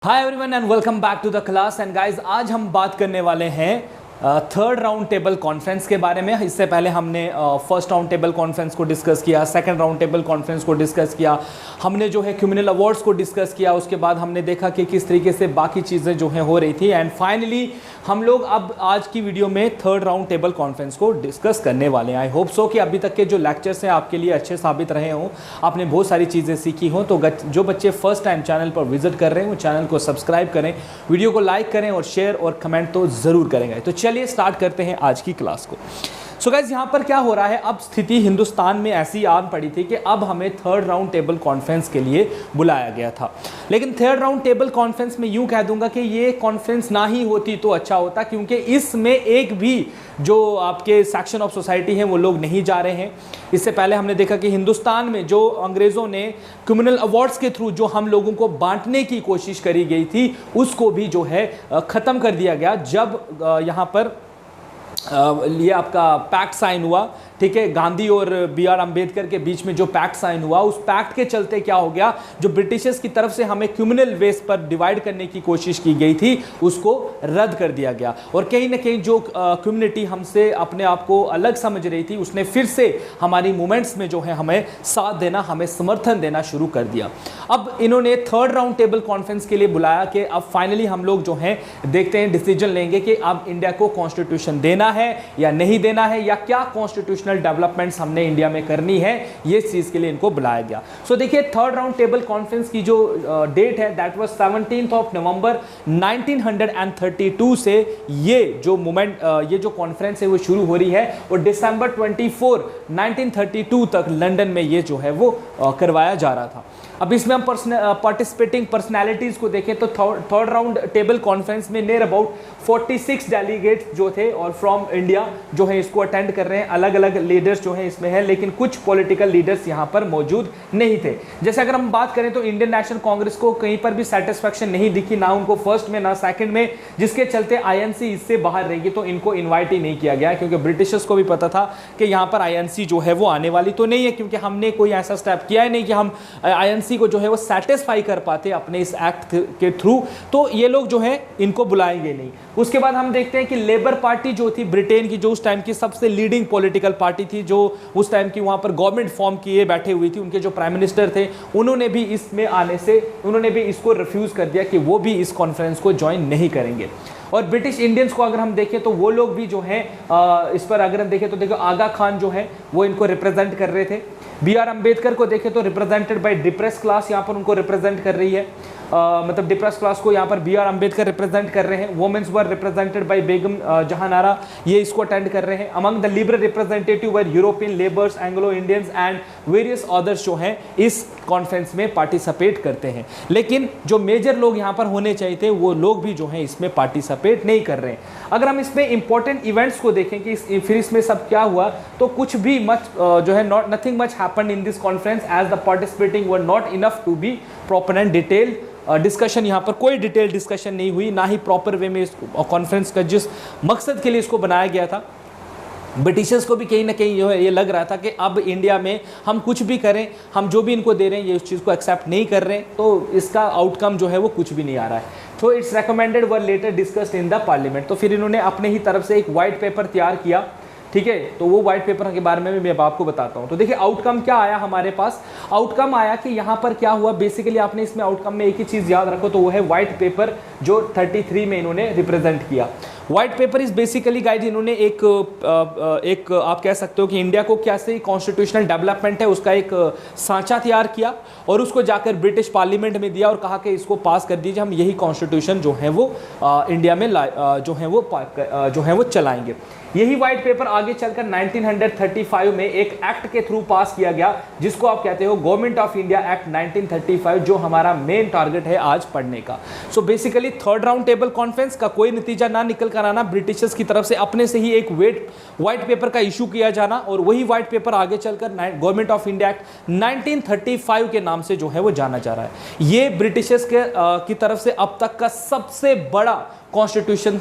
Hi everyone and welcome back to the class. And guys, आज हम बात करने वाले हैं थर्ड राउंड टेबल कॉन्फ्रेंस के बारे में। इससे पहले हमने फर्स्ट राउंड टेबल कॉन्फ्रेंस को डिस्कस किया, सेकंड राउंड टेबल कॉन्फ्रेंस को डिस्कस किया, हमने जो है क्यूमिनल अवार्ड्स को डिस्कस किया। उसके बाद हमने देखा कि किस तरीके से बाकी चीज़ें जो हैं हो रही थी। एंड फाइनली हम लोग अब आज की वीडियो में थर्ड राउंड टेबल कॉन्फ्रेंस को डिस्कस करने वाले हैं। आई होप सो कि अभी तक के जो लेक्चर्स हैं आपके लिए अच्छे साबित रहे हों, आपने बहुत सारी चीज़ें सीखी हों। तो जो बच्चे फर्स्ट टाइम चैनल पर विजिट कर रहे हैं वो चैनल को सब्सक्राइब करें, वीडियो को लाइक करें और शेयर और कमेंट तो ज़रूर करेंगे। तो चलिए स्टार्ट करते हैं आज की क्लास को। सो गाइस, यहाँ पर क्या हो रहा है, अब स्थिति हिंदुस्तान में ऐसी आन पड़ी थी कि अब हमें थर्ड राउंड टेबल कॉन्फ्रेंस के लिए बुलाया गया था। लेकिन थर्ड राउंड टेबल कॉन्फ्रेंस में यूं कह दूंगा कि ये कॉन्फ्रेंस ना ही होती तो अच्छा होता, क्योंकि इसमें एक भी जो आपके सेक्शन ऑफ सोसाइटी हैं वो लोग नहीं जा रहे हैं। इससे पहले हमने देखा कि हिंदुस्तान में जो अंग्रेज़ों ने क्रिमिनल अवार्ड्स के थ्रू जो हम लोगों को बांटने की कोशिश करी गई थी उसको भी जो है ख़त्म कर दिया गया जब यहाँ पर ये आपका पैक्ट साइन हुआ। ठीक है, गांधी और बी.आर. अम्बेडकर के बीच में जो पैक्ट साइन हुआ, उस पैक्ट के चलते क्या हो गया, जो ब्रिटिशर्स की तरफ से हमें क्रिमिनल बेस पर डिवाइड करने की कोशिश की गई थी उसको रद्द कर दिया गया। और कहीं ना कहीं जो कम्युनिटी हमसे अपने आप को अलग समझ रही थी उसने फिर से हमारी मूवमेंट्स में जो है हमें साथ देना, हमें समर्थन देना शुरू कर दिया। अब इन्होंने थर्ड राउंड टेबल कॉन्फ्रेंस के लिए बुलाया कि अब फाइनली हम लोग जो हैं देखते हैं, डिसीजन लेंगे कि अब इंडिया को कॉन्स्टिट्यूशन देना है या नहीं देना है, या क्या कॉन्स्टिट्यूशनल डेवलपमेंट्स हमने इंडिया में करनी है। ये चीज के लिए इनको बुलाया गया। सो देखिए, थर्ड राउंड टेबल कॉन्फ्रेंस की जो डेट है दैट वाज 17 नवंबर 1932 से ये जो मूवमेंट, ये जो कॉन्फ्रेंस है वो शुरू हो रही है और दिसंबर 24 1932 तक लंदन में ये जो है वो करवाया जा रहा था। अब इसमें हम पार्टिसिपेटिंग पर्सनैलिटीज़ को देखें तो थर्ड राउंड टेबल कॉन्फ्रेंस में नियर अबाउट 46 डेलीगेट्स जो थे और फ्रॉम इंडिया जो है इसको अटेंड कर रहे हैं। अलग अलग लीडर्स जो हैं इसमें है, लेकिन कुछ पॉलिटिकल लीडर्स यहाँ पर मौजूद नहीं थे। जैसे अगर हम बात करें तो इंडियन नेशनल कांग्रेस को कहीं पर भी सेटिस्फैक्शन नहीं दिखी, ना उनको फर्स्ट में ना सेकंड में, जिसके चलते आईएनसी इससे बाहर रहेगी, तो इनको इन्वाइट ही नहीं किया गया, क्योंकि ब्रिटिशर्स को भी पता था कि यहाँ पर आईएनसी जो है वो आने वाली तो नहीं है, क्योंकि हमने कोई ऐसा स्टेप किया है नहीं कि हम आईएनसी को जो है वो सेटिस्फाई कर पाते अपने इस एक्ट के थ्रू, तो ये लोग जो है इनको बुलाएंगे नहीं। उसके बाद हम देखते हैं कि लेबर पार्टी जो थी ब्रिटेन की, जो उस टाइम की सबसे लीडिंग पॉलिटिकल पार्टी थी, जो उस टाइम की वहां पर गवर्नमेंट फॉर्म किए बैठे हुई थी, उनके जो प्राइम मिनिस्टर थे उन्होंने भी इसमें आने से उन्होंने भी इसको रिफ्यूज कर दिया कि वो भी इस कॉन्फ्रेंस को ज्वाइन नहीं करेंगे। और ब्रिटिश इंडियंस को अगर हम देखें तो वो लोग भी जो हैं इस पर अगर हम देखें तो देखो आगा खान जो है वो इनको रिप्रेजेंट कर रहे थे। बी.आर. अम्बेडकर को देखें तो रिप्रेजेंटेड बाय डिप्रेस क्लास यहाँ पर उनको रिप्रेजेंट कर रही है। मतलब डिप्रेस क्लास को यहाँ पर बी.आर. अम्बेडकर रिप्रेजेंट कर रहे हैं। वुमेन्स वर रिप्रेजेंटेड बाय बेगम जहान आरा, ये इसको अटेंड कर रहे हैं। Among the liberal representative were European labours, Anglo Indians and various others जो हैं इस कॉन्फ्रेंस में पार्टिसिपेट करते हैं। लेकिन जो मेजर लोग यहाँ पर होने चाहिए थे वो लोग भी जो हैं इसमें पार्टिसिपेट नहीं कर रहे हैं। अगर हम इसमें इंपॉर्टेंट इवेंट्स को देखें कि फिर इसमें सब क्या हुआ, तो कुछ भी जो है nothing much happened in this conference as the participating were not enough to be proper and detailed discussion. यहाँ पर कोई डिटेल डिस्कशन नहीं हुई, ना ही प्रॉपर वे में इस कॉन्फ्रेंस का जिस मकसद के लिए इसको बनाया गया था। ब्रिटिशर्स को भी कहीं ना कहीं जो है ये लग रहा था कि अब इंडिया में हम कुछ भी करें, हम जो भी इनको दे रहे हैं ये उस चीज़ को एक्सेप्ट नहीं कर रहे हैं, तो इसका आउटकम जो है वो कुछ भी नहीं आ रहा है। तो it's recommended were later discussed in the parliament. तो फिर इन्होंने अपने ही तरफ से एक वाइट पेपर तैयार किया। ठीक है, तो वो व्हाइट पेपर के बारे में भी मैं आपको बताता हूँ। तो देखिए आउटकम क्या आया हमारे पास। आउटकम आया कि यहाँ पर क्या हुआ, बेसिकली आपने इसमें आउटकम में एक ही चीज़ याद रखो, तो वो है व्हाइट पेपर जो 33 में इन्होंने रिप्रेजेंट किया। White paper is basically guide, इन्होंने एक आप कह सकते हो कि इंडिया को कैसे कॉन्स्टिट्यूशनल डेवलपमेंट है उसका एक सांचा तैयार किया और उसको जाकर ब्रिटिश पार्लियामेंट में दिया और कहा कि इसको पास कर दीजिए, हम यही कॉन्स्टिट्यूशन जो है वो इंडिया में जो है वो चलाएंगे। यही व्हाइट पेपर आगे चलकर 1935 में एक एक्ट के थ्रू पास किया गया, जिसको आप कहते हो गवर्नमेंट ऑफ इंडिया एक्ट 1935, जो हमारा मेन टारगेट है आज पढ़ने का। So basically third round table conference का कोई नतीजा ना निकल कराना, ब्रिटिशर्स की तरफ से अपने से ही एक व्हाइट पेपर का इशू किया जाना, और वही व्हाइट पेपर आगे चलकर गवर्नमेंट ऑफ इंडिया एक्ट 1935 के नाम से जो है वो जाना जा रहा है। ये ब्रिटिशर्स की तरफ से अब तक का सबसे बड़ा कॉन्स्टिट्यूशन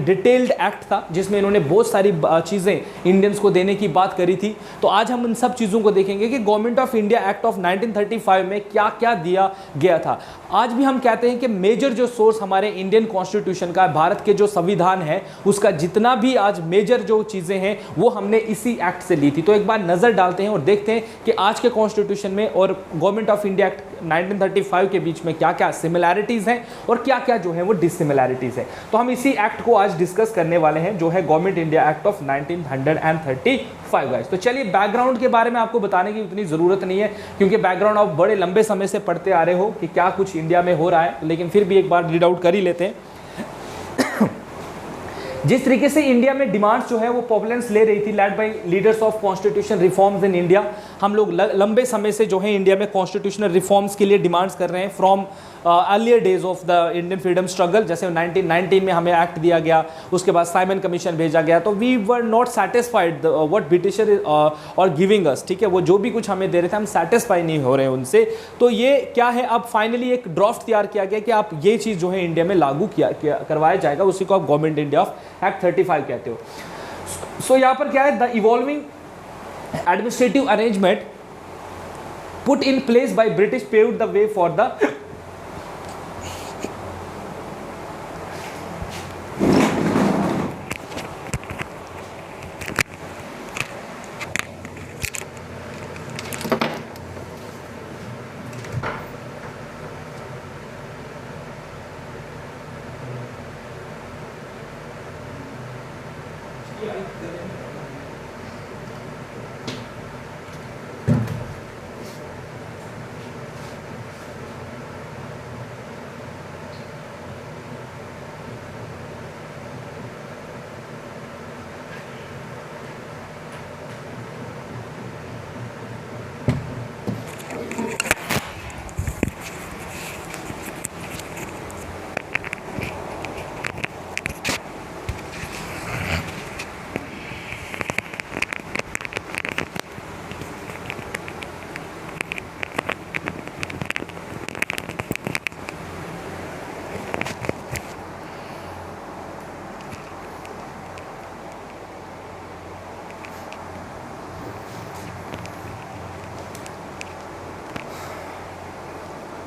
डिटेल्ड एक्ट था, जिसमें इन्होंने बहुत सारी चीज़ें इंडियंस को देने की बात करी थी। तो आज हम इन सब चीज़ों को देखेंगे कि government of India act of 1935 में क्या क्या दिया गया था। आज भी हम कहते हैं कि मेजर जो सोर्स हमारे इंडियन कॉन्स्टिट्यूशन का, भारत के जो संविधान है उसका जितना भी आज मेजर जो चीज़ें हैं वो हमने इसी एक्ट से ली थी। तो एक बार नज़र डालते हैं और देखते हैं कि आज के कॉन्स्टिट्यूशन में और गवर्नमेंट ऑफ इंडिया एक्ट 1935 के बीच में क्या क्या सिमिलैरिटीज़ हैं और क्या क्या जो है वो डिससिमिलैरिटीज़ है। तो हम इसी एक्ट को आज डिस्कस करने वाले हैं, जो है government India act of 1935 guys. तो चलिए, बैकग्राउंड के बारे में आपको बताने की उतनी ज़रूरत नहीं है, क्योंकि बैकग्राउंड आप बड़े लंबे समय से पढ़ते आ रहे हो कि क्या कुछ इंडिया में हो रहा है, लेकिन फिर भी एक बार रीड आउट कर ही लेते हैं। जिस तरीके से इंडिया में डिमांड्स जो है वो पॉपुलेंस ले रही थी, led by leaders of constitution reforms in India. हम लोग लंबे समय से जो है इंडिया में कॉन्स्टिट्यूशनल रिफॉर्म्स के लिए डिमांड्स कर रहे हैं from earlier days of the Indian freedom struggle. जैसे 1919 में हमें एक्ट दिया गया, उसके बाद साइमन कमीशन भेजा गया, तो we were not satisfied what Britisher are giving us, ठीक है, वो जो भी कुछ हमें दे रहे थे हम सेटिस्फाई नहीं हो रहे हैं उनसे। तो ये क्या है, अब फाइनली एक ड्राफ्ट तैयार किया गया कि आप ये चीज़ जो है इंडिया में लागू करवाया जाएगा, उसी को आप गवर्नमेंट इंडिया ऑफ एक्ट 35 कहते हो। सो यहाँ पर क्या है, the evolving administrative arrangement put in place by British paved the way for the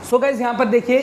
so guys यहाँ पर देखिए,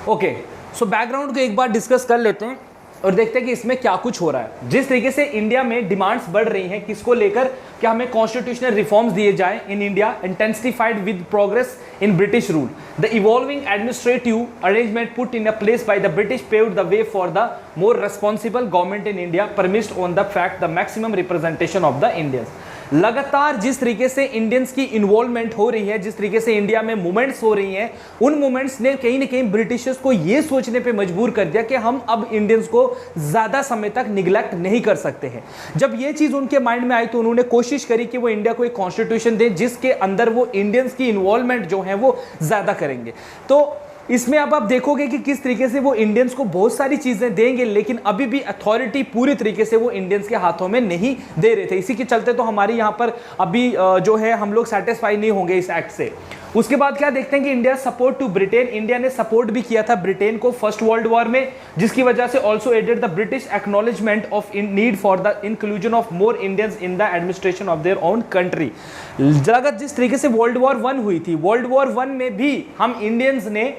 ओके, सो बैकग्राउंड को एक बार डिस्कस कर लेते हैं और देखते हैं कि इसमें क्या कुछ हो रहा है। जिस तरीके से इंडिया में डिमांड्स बढ़ रही हैं, किसको लेकर, कि हमें कॉन्स्टिट्यूशनल रिफॉर्म्स दिए जाएं in India, intensified with progress in British rule, the evolving administrative arrangement put in a place by the British paved the way for the more responsible government in India, premised on the fact the maximum representation of the Indians. लगातार जिस तरीके से Indians की involvement हो रही है, जिस तरीके से इंडिया में मूवमेंट्स हो रही हैं, उन मूवमेंट्स ने कहीं ना कहीं ब्रिटिशर्स को यह सोचने पे मजबूर कर दिया कि हम अब इंडियंस को ज्यादा समय तक निगलेक्ट नहीं कर सकते हैं। जब ये चीज उनके माइंड में आई तो उन्होंने कोशिश करी कि वो इंडिया को एक कॉन्स्टिट्यूशन दे जिसके अंदर वो इंडियंस की इन्वॉल्वमेंट जो है वो ज्यादा करेंगे। तो इसमें अब आप देखोगे कि किस तरीके से वो इंडियंस को बहुत सारी चीजें देंगे, लेकिन अभी भी अथॉरिटी पूरी तरीके से वो इंडियंस के हाथों में नहीं दे रहे थे। इसी के चलते तो हमारी यहाँ पर अभी जो है हम लोग सेटिस्फाई नहीं होंगे इस एक्ट से। उसके बाद क्या देखते हैं कि India support to Britain, India ने सपोर्ट भी किया था ब्रिटेन को फर्स्ट वर्ल्ड वॉर में, जिसकी वजह से also added the British acknowledgement of in need for the inclusion of more Indians in the administration of their own country. जिस तरीके से वर्ल्ड वॉर 1 हुई थी, वर्ल्ड वॉर 1 में भी हम इंडियंस ने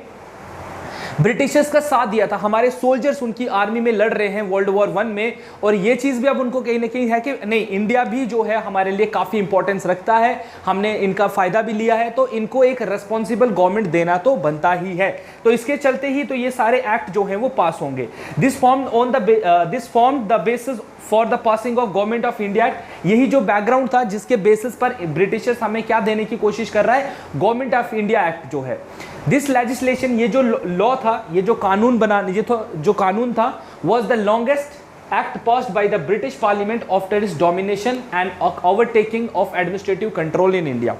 ब्रिटिशर्स का साथ दिया था, हमारे सोल्जर्स उनकी आर्मी में लड़ रहे हैं वर्ल्ड वॉर 1 में, और ये चीज़ भी अब उनको कहीं ना कहीं है कि नहीं, इंडिया भी जो है हमारे लिए काफ़ी इंपॉर्टेंस रखता है, हमने इनका फ़ायदा भी लिया है, तो इनको एक रेस्पॉन्सिबल गवर्नमेंट देना तो बनता ही है। तो इसके चलते ही तो ये सारे एक्ट जो हैं वो पास होंगे। This form the basis for the passing of government of India act. यही जो बैकग्राउंड था जिसके बेसिस पर ब्रिटिशर्स हमें क्या देने की कोशिश कर रहा है, गवर्नमेंट ऑफ इंडिया एक्ट जो है। दिस लेजिस्लेशन, ये जो लॉ था, ये जो कानून जो कानून था, was the longest act passed by the British parliament after it's domination and overtaking of administrative control in India.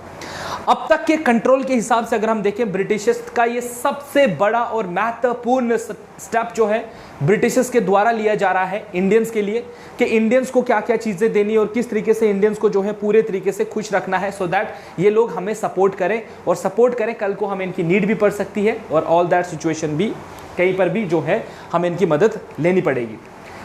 अब तक के कंट्रोल के हिसाब से अगर हम देखें ब्रिटिशर्स का ये सबसे बड़ा और महत्वपूर्ण स्टेप जो है ब्रिटिशर्स के द्वारा लिया जा रहा है इंडियंस के लिए, कि इंडियंस को क्या क्या चीज़ें देनी और किस तरीके से इंडियंस को जो है पूरे तरीके से खुश रखना है, सो दैट ये लोग हमें सपोर्ट करें और सपोर्ट करें, कल को हमें इनकी नीड भी पड़ सकती है और ऑल दैट सिचुएशन भी कहीं पर भी जो है हमें इनकी मदद लेनी पड़ेगी।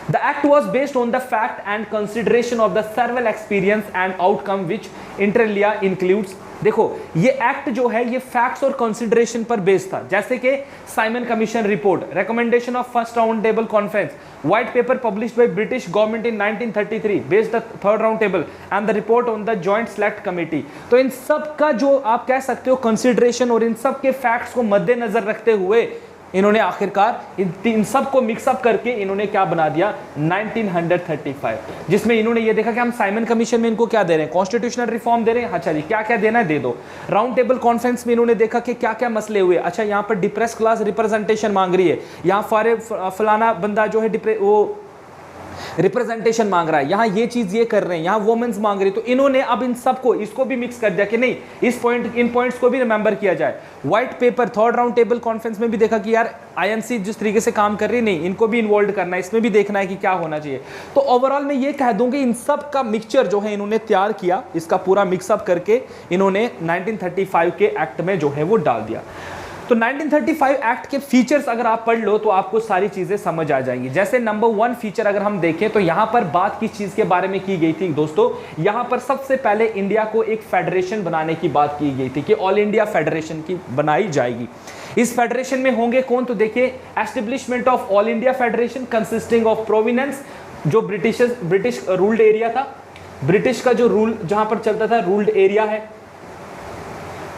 The act was based on the fact and consideration of the several experience and outcome which inter alia includes। देखो ये एक्ट जो है ये फैक्ट्स और कंसिडरेशन पर बेस्ड था, जैसे कि Simon commission report, recommendation of first round table conference, white paper published by British government in 1933 based the third round table and the report on the joint select committee. तो इन सब का जो आप कह सकते हो कंसिडरेशन और इन सब के फैक्ट्स को मद्देनजर रखते हुए इन्होंने आखिरकार इन सब को मिक्सअप करके इन्होंने क्या बना दिया 1935, जिसमें इन्होंने ये देखा कि हम साइमन कमीशन में इनको क्या दे रहे हैं, कॉन्स्टिट्यूशनल रिफॉर्म दे रहे हैं, अच्छा जी क्या क्या देना है दे दो। राउंड टेबल कॉन्फ्रेंस में इन्होंने देखा कि क्या क्या मसले हुए, अच्छा यहाँ पर डिप्रेस क्लास रिप्रेजेंटेशन मांग रही है, यहाँ फलाना बंदा जो है वो रिप्रेजेंटेशन मांग रहा है, यहाँ ये चीज ये कर रहे हैं, यहाँ वुमेन्स मांग रही है, तो इन्होंने अब इन सबको इसको भी मिक्स कर दिया कि नहीं इन पॉइंट्स को भी रिमेंबर किया जाए। White paper third round table conference में भी देखा कि यार आईएनसी जिस तरीके से काम कर रही है, नहीं इनको भी इन्वॉल्व करना है, इसमें भी देखना है कि क्या होना चाहिए। तो ओवरऑल मैं ये कह दूं कि इन सब का मिक्सचर जो है इन्होंने तैयार किया, इसका पूरा मिक्सअप करके इन्होंने 1935 के एक्ट में जो है वो डाल दिया। तो 1935 एक्ट के फीचर्स अगर आप पढ़ लो तो आपको सारी चीजें समझ आ जाएंगी। जैसे नंबर 1 फीचर अगर हम देखें तो यहां पर बात किस चीज के बारे में की गई थी दोस्तों, यहां पर सबसे पहले इंडिया को एक फेडरेशन बनाने की बात की गई थी कि ऑल इंडिया फेडरेशन की बनाई जाएगी। इस फेडरेशन में होंगे कौन, तो देखिए establishment of all India federation consisting of provenance, जो ब्रिटिश रूल्ड एरिया था, ब्रिटिश का जो रूल जहां पर चलता था रूल्ड एरिया है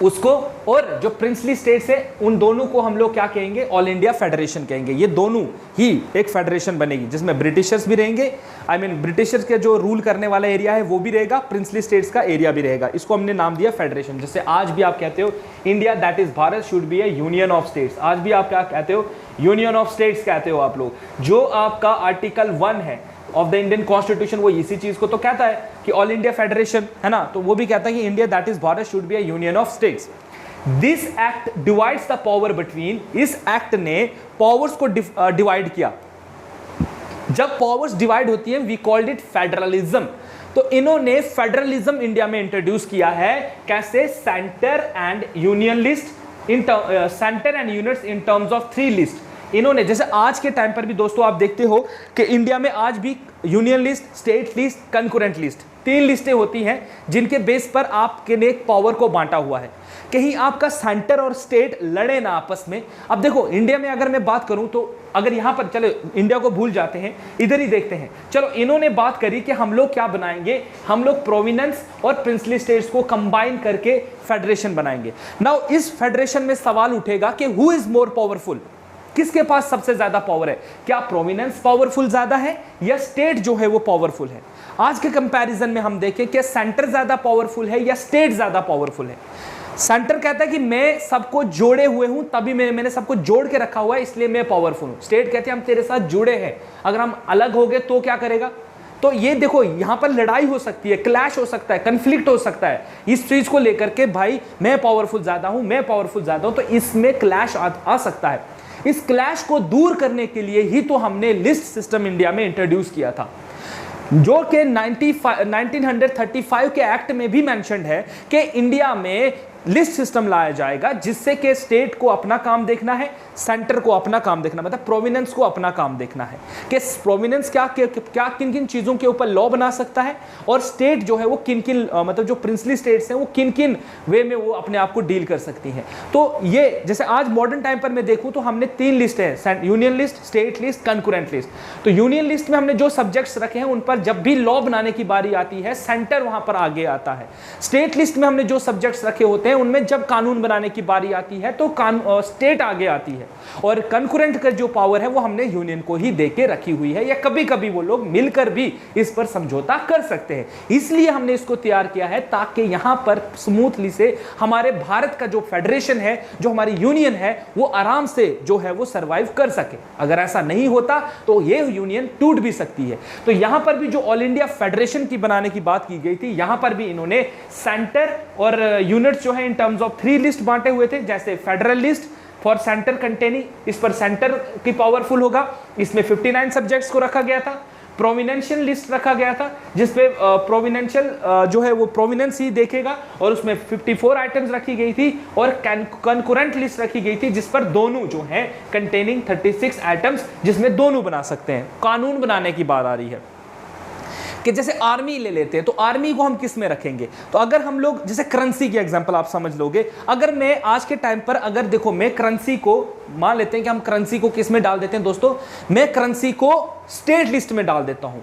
उसको, और जो प्रिंसली स्टेट्स है उन दोनों को हम लोग क्या कहेंगे, ऑल इंडिया फेडरेशन कहेंगे। ये दोनों ही एक फेडरेशन बनेगी जिसमें ब्रिटिशर्स भी रहेंगे, ब्रिटिशर्स के जो रूल करने वाला एरिया है वो भी रहेगा, प्रिंसली स्टेट्स का एरिया भी रहेगा। इसको हमने नाम दिया फेडरेशन। जैसे आज भी आप कहते हो India that is Bharat should be A union of states, आज भी आप क्या कहते हो, यूनियन ऑफ स्टेट्स कहते हो आप लोग। जो आपका आर्टिकल 1 है ऑफ द इंडियन कॉन्स्टिट्यूशन वो इसी चीज को तो कहता है कि ऑल इंडिया फेडरेशन है ना, तो वो भी कहता है कि India that is Bharat should be a union of states. This act divides the power between, इस एक्ट ने पावर्स को डिवाइड किया। जब पावर्स डिवाइड होती है वी कॉल्ड इट फेडरलिज्म। तो इन्होंने फेडरलिज्म इंडिया में इंट्रोड्यूस किया है, कैसे, centre and union list in centre and units in terms of 3 list. इन्होंने जैसे आज के टाइम पर भी दोस्तों आप देखते हो कि इंडिया में आज भी union list, state list, concurrent list, 3 लिस्टें होती हैं जिनके बेस पर आपके ने एक पावर को बांटा हुआ है। कहीं आपका सेंटर और स्टेट लड़े ना आपस में। अब देखो इंडिया में अगर मैं बात करूं तो अगर यहां पर चलो इंडिया को भूल जाते हैं, इधर ही देखते हैं। चलो इन्होंने बात करी कि हम लोग क्या बनाएंगे, हम लोग प्रोविनेंस और प्रिंसली स्टेट्स को कंबाइन करके फेडरेशन बनाएंगे। नाउ इस फेडरेशन में सवाल उठेगा कि हु इज मोर पावरफुल, किसके पास सबसे ज्यादा पावर है, क्या प्रोविनेंस पावरफुल ज्यादा है या स्टेट जो है वो पावरफुल है। आज के कंपैरिजन में हम देखें कि सेंटर ज्यादा पावरफुल है या स्टेट ज्यादा पावरफुल है। सेंटर कहता है कि मैं सबको जोड़े हुए हूं, तभी मैंने सबको जोड़ के रखा हुआ है इसलिए मैं पावरफुल हूं। स्टेट कहते हैं हम तेरे साथ जुड़े हैं, अगर हम अलग हो गए तो क्या करेगा। तो ये देखो यहां पर लड़ाई हो सकती है, क्लैश हो सकता है, कंफ्लिक्ट हो सकता है इस चीज को लेकर के, भाई मैं पावरफुल ज्यादा हूं, मैं पावरफुल ज्यादा हूं, तो इसमें क्लैश आ सकता है। इस क्लैश को दूर करने के लिए ही तो हमने लिस्ट सिस्टम इंडिया में इंट्रोड्यूस किया था, जो कि 1935 के एक्ट में भी मेंशन्ड है कि इंडिया में लिस्ट सिस्टम लाया जाएगा जिससे कि स्टेट को अपना काम देखना है, सेंटर को अपना काम देखना, मतलब प्रोविनेंस को अपना काम देखना है कि प्रोविनेंस क्या किन किन चीज़ों के ऊपर लॉ बना सकता है और स्टेट जो है वो किन किन मतलब जो प्रिंसली स्टेट्स हैं वो किन किन वे में वो अपने आप को डील कर सकती हैं। तो ये जैसे आज मॉडर्न टाइम पर मैं देखूँ तो हमने 3 लिस्ट है, union list, state list, concurrent list. तो यूनियन लिस्ट में हमने जो सब्जेक्ट्स रखे हैं उन पर जब भी लॉ बनाने की बारी आती है सेंटर वहां पर आगे आता है। स्टेट लिस्ट में हमने जो सब्जेक्ट्स रखे होते हैं उनमें जब कानून बनाने की बारी आती है तो स्टेट आगे आती है, और कंकरेंट का जो पावर है वो हमने यूनियन को ही देके रखी हुई है, या कभी कभी वो लोग मिलकर भी इस पर समझौता कर सकते हैं। इसलिए हमने इसको तैयार किया है ताकि यहां पर स्मूथली से हमारे भारत का जो फेडरेशन है, जो हमारी यूनियन है, वो आराम से जो है वो सर्वाइव कर सके। अगर ऐसा नहीं होता तो ये यूनियन टूट भी सकती है। तो यहां पर भी जो ऑल इंडिया फेडरेशन की बनाने की बात की गई थी, यहां पर भी इन्होंने सेंटर और यूनिट्स जो है है इन टर्म्स ऑफ 3 लिस्ट बांटे हुए थे, जैसे federal list for centre containing, इस पर सेंटर की पावरफुल होगा, इसमें 59 सब्जेक्ट्स को रखा गया था। प्रोविनेंशियल लिस्ट रखा गया था जिसपे प्रोविनेंशियल जो है वो प्रोविनेंस ही देखेगा, और उसमें 54 आइटम्स रखी गई थी, और कंकरेंट लिस्ट रखी गई थी जिस पर दोनों जो है कंटेनिंग 36 आइटम्स, जिसमें दोनों बना सकते हैं। कानून बनाने की बात आ रही है कि जैसे आर्मी ले लेते हैं, तो आर्मी को हम किस में रखेंगे, तो अगर हम लोग जैसे करेंसी की एग्जांपल आप समझ लोगे, अगर मैं आज के टाइम पर अगर देखो मैं करेंसी को मान लेते हैं कि हम करेंसी को किस में डाल देते हैं दोस्तों, मैं करेंसी को स्टेट लिस्ट में डाल देता हूं।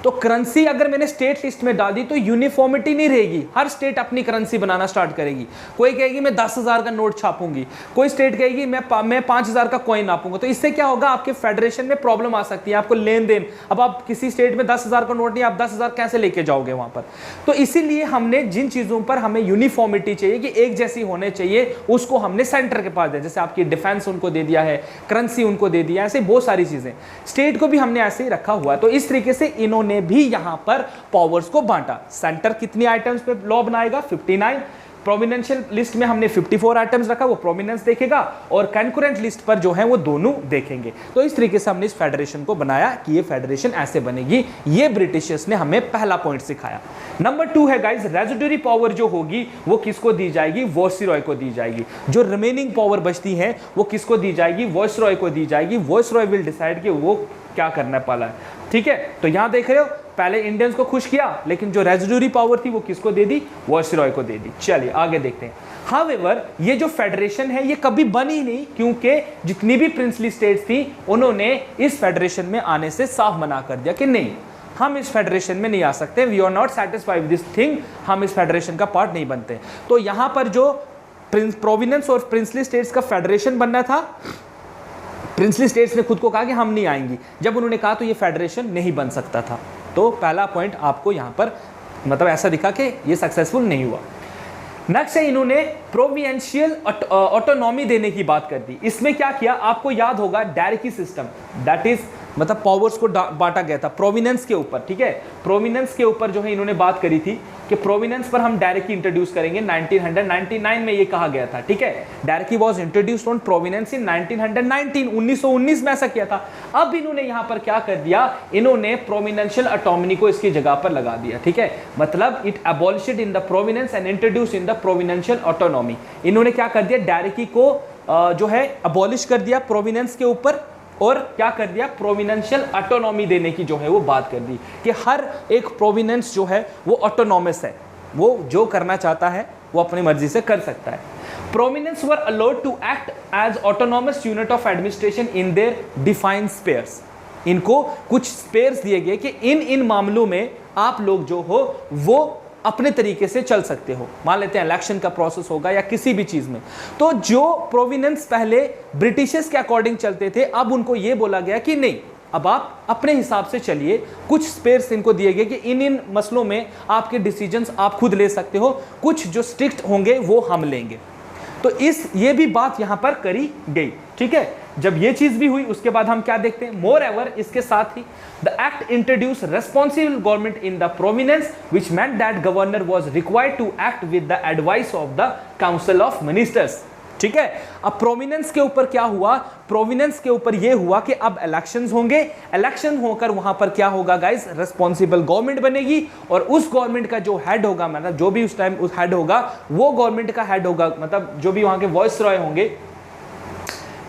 तो करेंसी अगर मैंने स्टेट लिस्ट में डाल दी तो यूनिफॉर्मिटी नहीं रहेगी, हर स्टेट अपनी करेंसी बनाना स्टार्ट करेगी। कोई कहेगी मैं 10,000 का नोट छापूंगी, कोई स्टेट कहेगी मैं 5,000 का कॉइन नापूंगा। तो इससे क्या होगा, आपके फेडरेशन में प्रॉब्लम आ सकती है, आपको लेन देन। अब आप किसी स्टेट में 10,000 का नोट नहीं, आप 10,000 कैसे लेके जाओगे वहां पर। तो इसीलिए हमने जिन चीजों पर हमें यूनिफॉर्मिटी चाहिए कि एक जैसी होने चाहिए, उसको हमने सेंटर के पास दिया। जैसे आपकी डिफेंस उनको दे दिया है, करेंसी उनको दे दिया, ऐसे बहुत सारी चीजें। स्टेट को भी हमने ऐसे ही रखा हुआ है। तो इस तरीके से इन्होंने भी यहां पर पावर्स को बांटा। सेंटर कितनी आइटम्स पे लॉ बनाएगा, 59। प्रोविनेंशियल लिस्ट में हमने 54 आइटम्स रखा, वो प्रोमिनेंस देखेगा, और कंकरेंट लिस्ट पर जो है वो दोनों देखेंगे। तो इस तरीके से हमने इस फेडरेशन को बनाया कि ये फेडरेशन ऐसे बनेगी। ये ब्रिटिशर्स ने हमें पहला पॉइंट सिखाया। नंबर 2 है गाइस, रेजिडुअरी पावर जो होगी वो किसको दी जाएगी, वॉइसरॉय को दी जाएगी। जो रिमेनिंग पावर बचती है वो किसको दी जाएगी, वॉइसरॉय को दी जाएगी। वॉइसरॉय विल डिसाइड कि वो क्या करना पाला है। ठीक है, तो यहां देख रहे हो पहले इंडियंस को खुश किया, लेकिन जो रेजिडुअरी पावर थी वो किसको दे दी, वॉइसरॉय को दे दी। चलिए आगे देखते हैं। हाउएवर ये जो फेडरेशन है ये कभी बनी नहीं, क्योंकि जितनी भी प्रिंसली स्टेट्स थी उन्होंने इस फेडरेशन में आने से साफ मना कर दिया कि नहीं, हम इस फेडरेशन में नहीं आ सकते, we are not satisfied with this thing, हम इस फेडरेशन का पार्ट नहीं बनते। तो यहां पर जो प्रोविनेंस और प्रिंसली स्टेट्स का फेडरेशन बनना था, प्रिंसली स्टेट्स ने खुद को कहा कि हम नहीं आएंगी। जब उन्होंने कहा तो ये फेडरेशन नहीं बन सकता था। तो पहला पॉइंट आपको यहां पर मतलब ऐसा दिखा कि ये सक्सेसफुल नहीं हुआ। नेक्स्ट है, इन्होंने प्रोविंशियल ऑटोनॉमी देने की बात कर दी। इसमें क्या किया, आपको याद होगा डायरेक्टी सिस्टम, दैट इज मतलब पावर्स को बांटा गया था प्रोविनेंस के ऊपर। ठीक है, प्रोविनेंस के ऊपर जो है इन्होंने बात करी थी कि प्रोविनेंस पर हम डायरेक्टी इंट्रोड्यूस करेंगे। 1999 में ये कहा गया था। ठीक है, dyarchy was introduced on provinces in 1919 में ऐसा किया था। अब इन्होंने यहां पर क्या कर दिया, इन्होंने प्रोविनेंशियल ऑटोनॉमी को इसकी जगह पर लगा दिया। ठीक है, मतलब it abolished in the provinces and introduce in the provincial autonomy. इन्होंने क्या कर दिया, डायरेक्टी को जो है अबॉलिश कर दिया प्रोविनेंस के ऊपर, और क्या कर दिया, प्रोविनेंशियल ऑटोनॉमी देने की जो है वो बात कर दी कि हर एक प्रोविनेंस जो है वो ऑटोनॉमस है, वो जो करना चाहता है वो अपनी मर्जी से कर सकता है। Provinces were allowed to act as autonomous unit of administration in their defined spheres. इनको कुछ स्पेयर्स दिए गए कि इन मामलों में आप लोग जो हो वो अपने तरीके से चल सकते हो। मान लेते हैं इलेक्शन का प्रोसेस होगा या किसी भी चीज में, तो जो प्रोविनेंस पहले ब्रिटिशर्स के अकॉर्डिंग चलते थे, अब उनको यह बोला गया कि नहीं, अब आप अपने हिसाब से चलिए। कुछ स्पेयर्स इनको दिए गए कि इन मसलों में आपके डिसीजंस आप खुद ले सकते हो, कुछ जो स्ट्रिक्ट होंगे वो हम लेंगे। तो ये भी बात यहां पर करी गई। ठीक है, जब ये चीज भी हुई उसके बाद हम क्या देखते हैं, मोर एवर इसके साथ ही the act introduce responsible government in the provinces which meant that governor was required to act with the advice of the council of ministers. ठीक है, अब प्रोविनेंस के ऊपर क्या हुआ, प्रोविनेंस के ऊपर यह हुआ कि अब इलेक्शंस होंगे, इलेक्शन होकर वहां पर क्या होगा गाइस, रेस्पॉन्सिबल गवर्नमेंट बनेगी, और उस गवर्नमेंट का जो हेड होगा, मतलब जो भी उस टाइम उस हेड होगा वो गवर्नमेंट का हेड होगा, मतलब जो भी वहां के वॉइसरॉय होंगे।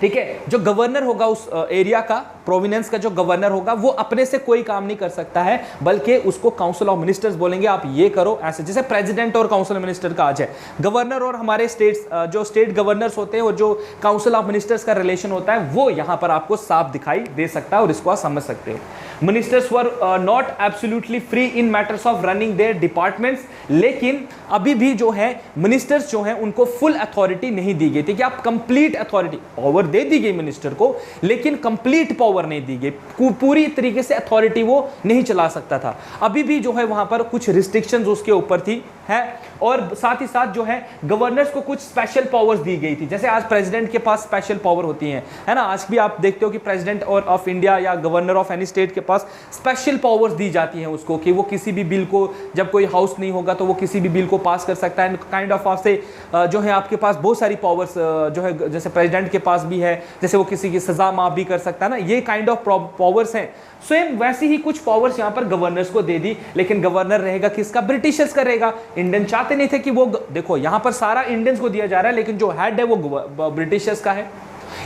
ठीक है, जो गवर्नर होगा उस एरिया का, प्रोविनेंस का जो गवर्नर होगा, वो अपने से कोई काम नहीं कर सकता है, बल्कि उसको काउंसिल ऑफ मिनिस्टर्स बोलेंगे, आप ये करो ऐसे, जैसे प्रेसिडेंट और काउंसिल मिनिस्टर का आज है। गवर्नर और हमारे स्टेट्स जो स्टेट गवर्नर्स होते हैं और जो काउंसिल ऑफ मिनिस्टर्स का रिलेशन होता है, वो यहां पर आपको साफ दिखाई दे सकता है और इसको आप समझ सकते हो। Ministers were not absolutely free in matters of running their departments, लेकिन अभी भी जो है मिनिस्टर्स जो है उनको फुल अथॉरिटी नहीं दी गई थी कि आप कंप्लीट अथॉरिटी, पावर दे दी गई मिनिस्टर को, लेकिन कंप्लीट पावर पावर नहीं दी गई, पूरी तरीके से अथॉरिटी वो नहीं चला सकता था। अभी भी जो है वहां पर कुछ रिस्ट्रिक्शंस उसके ऊपर थी है, और साथ ही साथ जो है गवर्नर्स को कुछ स्पेशल पावर्स दी गई थी। जैसे आज प्रेसिडेंट के पास स्पेशल पावर होती हैं, है ना, आज भी आप देखते हो कि प्रेसिडेंट और ऑफ इंडिया या गवर्नर ऑफ एनी स्टेट के पास स्पेशल पावर्स दी जाती हैं उसको, कि वो किसी भी बिल को, जब कोई हाउस नहीं होगा तो वो किसी भी बिल को पास कर सकता है। काइंड ऑफ आपसे जो है आपके पास बहुत सारी पावर्स जो है, जैसे प्रेसिडेंट के पास भी है, जैसे वो किसी की सजा माफ भी कर सकता है ना, ये काइंड ऑफ पावर्स हैं। सेम वैसी ही कुछ पावर्स यहाँ पर गवर्नर्स को दे दी, लेकिन गवर्नर रहेगा किसका? ब्रिटिशर्स का रहेगा। इंडियन चाहते नहीं थे कि वो, देखो यहाँ पर सारा इंडियंस को दिया जा रहा है, लेकिन जो हेड है वो ब्रिटिशर्स का है।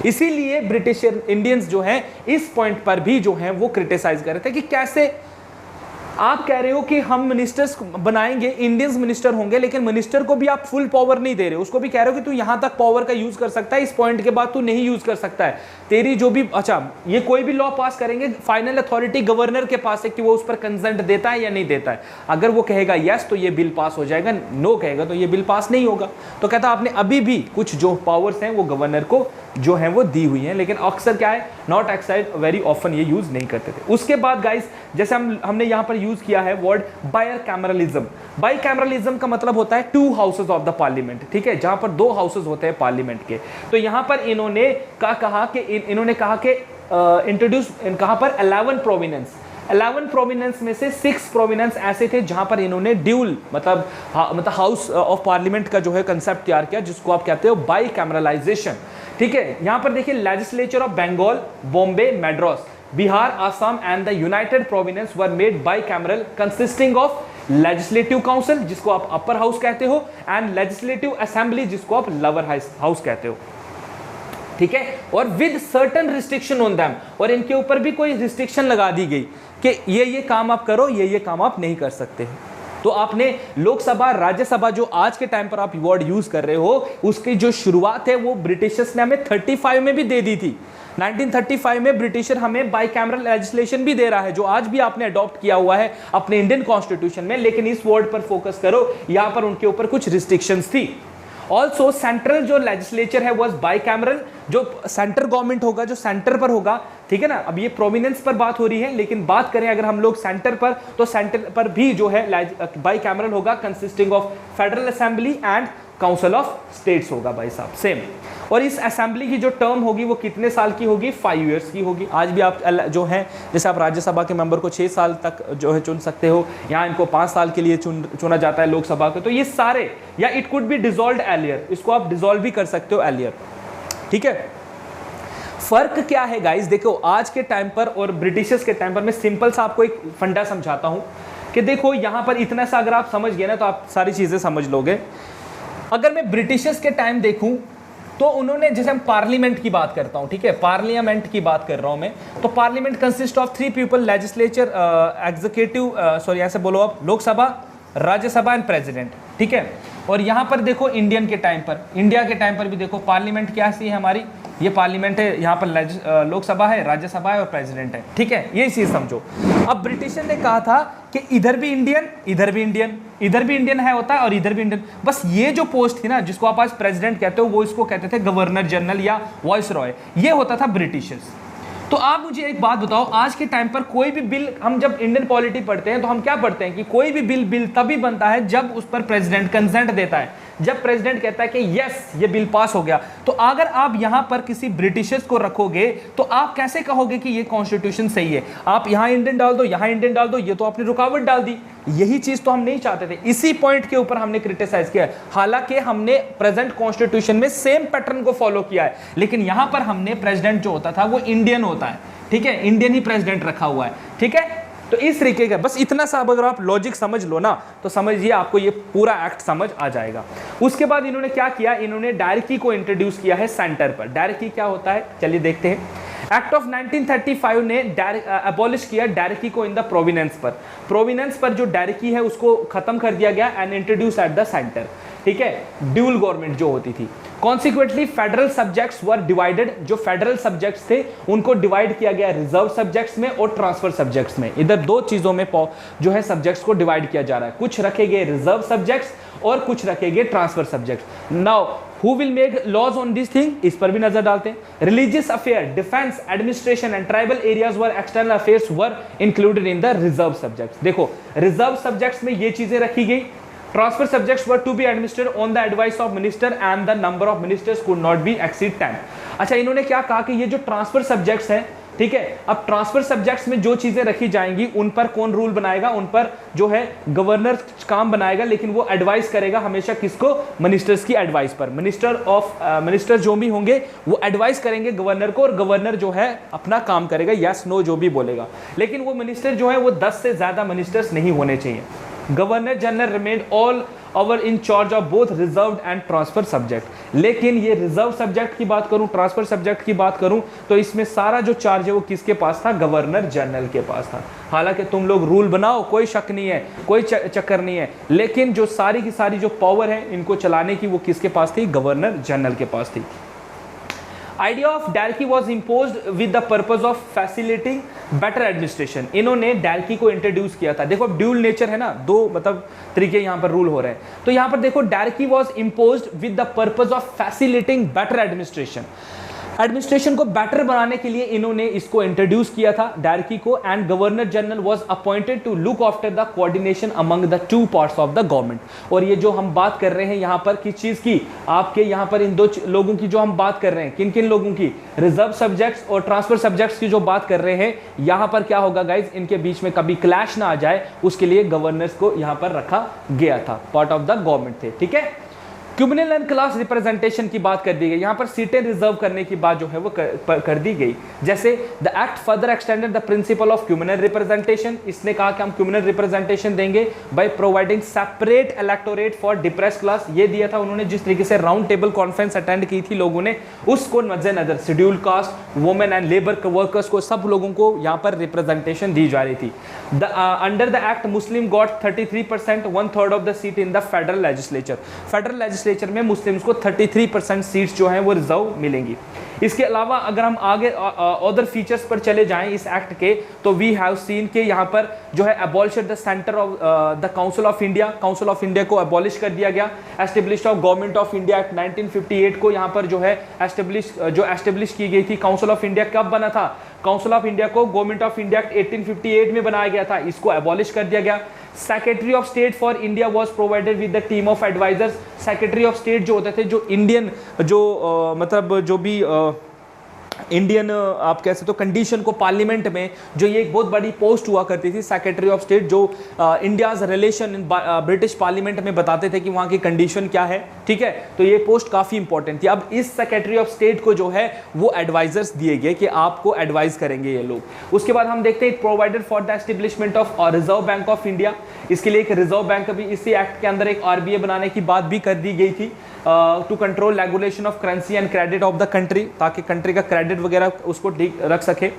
इसीलिए ब्रिटिश इंडियंस जो है इस पॉइंट पर भी जो है वो क्रिटिसाइज कर रहे थे कि कैसे आप कह रहे हो कि हम मिनिस्टर्स बनाएंगे, इंडियंस मिनिस्टर होंगे, लेकिन मिनिस्टर को भी आप फुल पावर नहीं दे रहे हो, उसको भी कह रहे हो कि तू यहां तक पावर का यूज कर सकता है, इस पॉइंट के बाद तू नहीं यूज कर सकता है। तेरी जो भी, अच्छा ये कोई भी लॉ पास करेंगे, फाइनल अथॉरिटी गवर्नर के पास है कि वो उस पर कंसेंट देता है या नहीं देता है। अगर वो कहेगा यस तो ये बिल पास हो जाएगा, नो कहेगा तो ये बिल पास नहीं होगा। तो कहता आपने अभी भी कुछ जो पावर्स हैं वो गवर्नर को जो है वो दी हुई हैं, लेकिन अक्सर क्या है, नॉट एक्साइड वेरी ऑफन ये यूज नहीं करते थे। उसके बाद गाइस, जैसे हमने यहाँ पर यूज किया है वर्ड बाइकैमरलिज्म। बाइकैमरलिज्म का मतलब होता है to houses of the parliament, ठीक है, जहां पर दो हाउसेस होते हैं पार्लियामेंट के। तो यहाँ पर इन्होंने कहा कि इंट्रोड्यूस कहां पर 11 प्रोविनेंस, 11 प्रोविनेंस में से 6 प्रोविनेंस ऐसे थे जहां पर इन्होंने ड्यूल मतलब हाउस ऑफ पार्लियामेंट का जो है कंसेप्ट तैयार किया, जिसको आप कहते हो बाइकैमरलाइजेशन। ठीक है, यहां पर देखिए legislature of Bengal, Bombay, Madras, Bihar, Assam and the United Provinces were made bicameral consisting of legislative council, जिसको आप अपर हाउस कहते हो, एंड लेजिस्लेटिव असेंबली, जिसको आप लोअर हाउस कहते हो। ठीक है, और with certain restriction on them, और इनके ऊपर भी कोई रिस्ट्रिक्शन लगा दी गई कि ये काम आप करो, ये काम आप नहीं कर सकते। तो आपने लोकसभा, राज्यसभा, जो आज के टाइम पर आप वर्ड यूज कर रहे हो, उसकी जो शुरुआत है वो ब्रिटिशर्स ने हमें 35 में भी दे दी थी। 1935 में ब्रिटिशर हमें बाइकैमरल लेजिस्लेशन भी दे रहा है, जो आज भी आपने अडॉप्ट किया हुआ है अपने इंडियन कॉन्स्टिट्यूशन में, लेकिन इस वर्ड पर फोकस करो, यहां पर उनके ऊपर कुछ रिस्ट्रिक्शंस थी। ऑल्सो सेंट्रल जो लेजिस्लेचर है वॉज बाइकैमरल, जो सेंटर गवर्नमेंट होगा, जो सेंटर पर होगा, ठीक है ना। अब ये प्रोविनेंस पर बात हो रही है, लेकिन बात करें अगर हम लोग सेंटर पर, तो सेंटर पर भी जो है बाइकैमरल होगा, consisting of federal assembly and council of states होगा भाई साहब, सेम। और इस असेंबली की जो टर्म होगी वो कितने साल की होगी? 5 इयर्स की होगी। आज भी आप जो है, जैसे आप राज्यसभा के मेंबर को 6 साल तक जो है चुन सकते हो, यहाँ इनको 5 साल के लिए चुना जाता है लोकसभा को। तो ये सारे, या it could be dissolved earlier, इसको आप डिसॉल्व भी कर सकते हो एर्लियर। ठीक है, फर्क क्या है गाइस? देखो आज के टाइम पर और ब्रिटिशर्स के टाइम पर, मैं सिंपल सा आपको एक फंडा समझाता हूं कि देखो यहां पर इतना सा अगर आप समझ गए ना तो आप सारी चीजें समझ लोगे। अगर मैं ब्रिटिशर्स के टाइम देखूं तो उन्होंने, जैसे हम पार्लियामेंट की बात करता हूं, ठीक है, पार्लियामेंट की बात कर रहा हूं मैं, तो parliament consist of 3 people, legislature, executive, sorry ऐसे बोलो आप, लोकसभा, राज्यसभा एंड प्रेसिडेंट। ठीक है, और यहां पर देखो इंडिया के टाइम पर भी देखो पार्लियामेंट क्या सी है हमारी, ये पार्लियामेंट है, यहाँ पर लोकसभा है, राज्यसभा है और प्रेसिडेंट है। ठीक है, यही चीज समझो। अब ब्रिटिशर ने कहा था कि इधर भी इंडियन, इधर भी इंडियन, इधर भी इंडियन है होता है और इधर भी इंडियन। बस ये जो पोस्ट थी ना, जिसको आप आज प्रेसिडेंट कहते हो, वो इसको कहते थे गवर्नर जनरल या वॉइस रॉय, ये होता था ब्रिटिशर्स। तो आप मुझे एक बात बताओ, आज के टाइम पर कोई भी बिल, हम जब इंडियन पॉलिटी पढ़ते हैं तो हम क्या पढ़ते हैं कि कोई भी बिल तभी बनता है जब उस पर प्रेसिडेंट कंसेंट देता है, जब प्रेसिडेंट कहता है कि यस ये बिल पास हो गया। तो अगर आप यहां पर किसी ब्रिटिशर्स को रखोगे तो आप कैसे कहोगे कि ये कॉन्स्टिट्यूशन सही है? आप यहां इंडियन डाल दो, यहां इंडियन डाल दो, ये तो आपने रुकावट डाल दी। यही चीज तो हम नहीं चाहते थे, इसी पॉइंट के ऊपर हमने क्रिटिसाइज किया है। हालांकि हमने प्रेजेंट कॉन्स्टिट्यूशन में सेम पैटर्न को फॉलो किया है, लेकिन यहां पर हमने प्रेसिडेंट जो होता था वो इंडियन होता है। ठीक है, इंडियन ही प्रेसिडेंट रखा हुआ है। ठीक है, तो इस तरीके का बस इतना सा अगर आप लॉजिक समझ लो ना तो समझिए आपको ये पूरा एक्ट समझ आ जाएगा। उसके बाद इन्होंने क्या किया, इन्होंने डायरेक्टी को इंट्रोड्यूस किया है सेंटर पर। डायरेक्टी क्या होता है, चलिए देखते हैं। एक्ट ऑफ 1935 ने अबॉलिश किया डायरेक्टी को इन द प्रोविनेंस पर। प्रोविनेंस पर जो डायरेक्टी है उसको खत्म कर दिया गया and introduce at the centre. ठीक है, ड्यूल गवर्नमेंट जो होती थी। Consequently federal subjects were divided, जो फेडरल सब्जेक्ट्स थे उनको डिवाइड किया गया रिजर्व सब्जेक्ट्स में और ट्रांसफर सब्जेक्ट्स में। इधर 2 चीजों में जो है सब्जेक्ट्स को डिवाइड किया जा रहा है, कुछ रखे गए रिजर्व सब्जेक्ट्स और कुछ रखे गए transfer subjects. Now who will make laws on this thing, इस पर भी नजर डालते हैं। Religious affair, defence, administration and tribal areas were external affairs were included in the reserve subjects. देखो रिजर्व सब्जेक्ट्स में ये चीजें रखी गई। Transfer subjects were to be administered on the advice of minister and the number of ministers could not be exceed 10। अच्छा, इन्होंने क्या कहा कि ये जो ट्रांसफर सब्जेक्ट्स हैं, ठीक है, अब ट्रांसफर सब्जेक्ट्स में जो चीजें रखी जाएंगी उन पर कौन रूल बनाएगा, उन पर जो है गवर्नर काम बनाएगा, लेकिन वो एडवाइस करेगा हमेशा किसको, मिनिस्टर्स की एडवाइस पर। मिनिस्टर जो भी होंगे वो एडवाइस करेंगे गवर्नर को, और गवर्नर जो है अपना काम करेगा, यस नो जो भी बोलेगा। लेकिन वो मिनिस्टर जो है वो 10 से ज्यादा मिनिस्टर्स नहीं होने चाहिए। Governor general remained all over in charge of both reserved and transfer subject. लेकिन ये रिजर्व सब्जेक्ट की बात करूं, ट्रांसफर सब्जेक्ट की बात करूं, तो इसमें सारा जो चार्ज है वो किसके पास था, गवर्नर जनरल के पास था। हालांकि तुम लोग रूल बनाओ, कोई शक नहीं है, कोई चक्कर नहीं है, लेकिन जो सारी की सारी जो पावर है इनको चलाने की वो किसके पास थी, गवर्नर जनरल के पास थी। Idea of dyarchy was imposed with the purpose of facilitating better administration. इन्होंने डायरकी को इंट्रोड्यूस किया था। देखो ड्यूल नेचर है ना, दो मतलब तरीके यहाँ पर रूल हो रहे हैं। तो यहाँ पर देखो dyarchy was imposed with the purpose of facilitating better administration. Administration को बेटर बनाने के लिए इन्होंने इसको इंट्रोड्यूस किया था डायरकी को। And governor general was appointed to look after the coordination among the two parts of the government. और ये जो हम बात कर रहे हैं यहाँ पर किस चीज की, आपके यहाँ पर इन दो लोगों की जो हम बात कर रहे हैं, किन किन लोगों की, रिजर्व सब्जेक्ट्स और ट्रांसफर सब्जेक्ट्स की जो बात कर रहे हैं, यहाँ पर क्या होगा गाइज, इनके बीच में कभी क्लैश ना आ जाए उसके लिए गवर्नर्स को यहाँ पर रखा गया था, पार्ट ऑफ द गवर्नमेंट थे, ठीक है। क्यूमिनल एंड क्लास रिप्रेजेंटेशन की बात कर दी गई, यहाँ पर सीटें रिजर्व करने की बात जो है वो कर दी गई। जैसे the act further extended the principle of communal representation. इसने कहा कि हम क्यूमिनल रिप्रेजेंटेशन देंगे by providing separate electorate for depressed class. ये दिया था उन्होंने, जिस तरीके से राउंड टेबल कॉन्फ्रेंस अटेंड की थी लोगों ने, उसको मद्देनजर schedule caste, women and labour workers को, सब लोगों को यहाँ पर रिप्रेजेंटेशन दी जा रही थी। Under the act Muslim got 33%, 1/3 of the seat in the federal legislature. Federal legislature में मुस्लिम्स को 33% सीट्स जो हैं वो रिजर्व मिलेंगी। इसके अलावा अगर हम आगे अदर फीचर्स पर चले जाएं इस एक्ट के, तो वी हैव सीन के यहाँ पर जो है abolish the centre of the council of India. Council of India को अबॉलिश कर दिया गया। Establish of government of India act 1958 को यहाँ पर जो है एस्टेब्लिश की गई थी। काउंसिल ऑफ इंडिया कब बना था, काउंसिल ऑफ इंडिया को गवर्नमेंट ऑफ इंडिया एक्ट 1858 में बनाया गया था, इसको अबॉलिश कर दिया गया। Secretary of state for India was provided with the team of advisers. Secretary of state जो होते थे, जो इंडियन मतलब जो भी इंडियन आप कह सकते हो कंडीशन को पार्लियामेंट में, जो ये एक बहुत बड़ी पोस्ट हुआ करती थी सेक्रेटरी ऑफ स्टेट, जो India's relation in British parliament में बताते थे कि वहाँ की कंडीशन क्या है, ठीक है। तो ये पोस्ट काफ़ी इंपॉर्टेंट थी। अब इस सेक्रेटरी ऑफ स्टेट को जो है वो एडवाइजर्स दिए गए कि आपको एडवाइज करेंगे ये लोग। उसके बाद हम देखते हैं provided for the establishment of reserve bank of India. इसके लिए एक रिजर्व बैंक भी इसी एक्ट के अंदर एक RBI बनाने की बात भी कर दी गई थी, to control regulation of currency and credit of the country, ताकि कंट्री का क्रेडिट वगैरह उसको ठीक रख सके।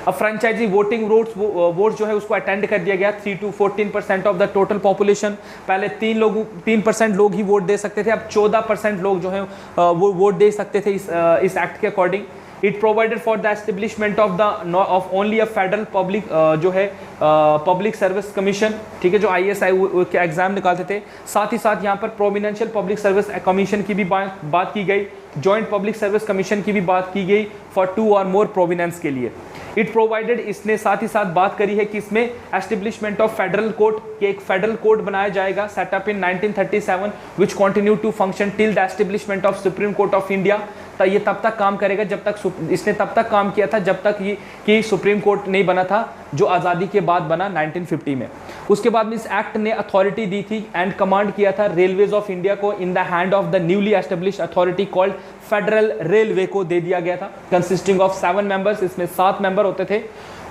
अब फ्रेंचाइजी वोटिंग वोट जो है उसको अटेंड कर दिया गया 3 to 14% of the total population. पहले 3% लोग ही वोट दे सकते थे, अब 14% लोग जो है वो वोट दे सकते थे इस एक्ट के according. It provided for the establishment of only a federal public जो है पब्लिक सर्विस कमीशन, ठीक है, जो ISI के एग्जाम निकालते थे। साथ ही साथ यहाँ पर प्रोविडेंशियल पब्लिक सर्विस कमीशन की भी बात की गई, जॉइंट पब्लिक सर्विस कमीशन की भी बात की गई फॉर 2 और मोर प्रोविनेंस के लिए। इट प्रोवाइडेड, इसने साथ ही साथ बात करी है कि इसमें एस्टेब्लिशमेंट ऑफ फेडरल कोर्ट, कि एक फेडरल कोर्ट बनाया जाएगा, set up in 1937 which continue to function till the establishment of supreme court of India. तो ये तब तक काम करेगा जब तक, इसने तब तक काम किया था जब तक ये कि सुप्रीम कोर्ट नहीं बना था, जो आज़ादी के बाद बना 1950 में। उसके बाद में इस एक्ट ने अथॉरिटी दी थी एंड कमांड किया था रेलवेज ऑफ इंडिया को in the hand of the newly establish authority called federal railway को दे दिया गया था, कंसिस्टिंग ऑफ 7 मेंबर्स। इसमें 7 मेंबर होते थे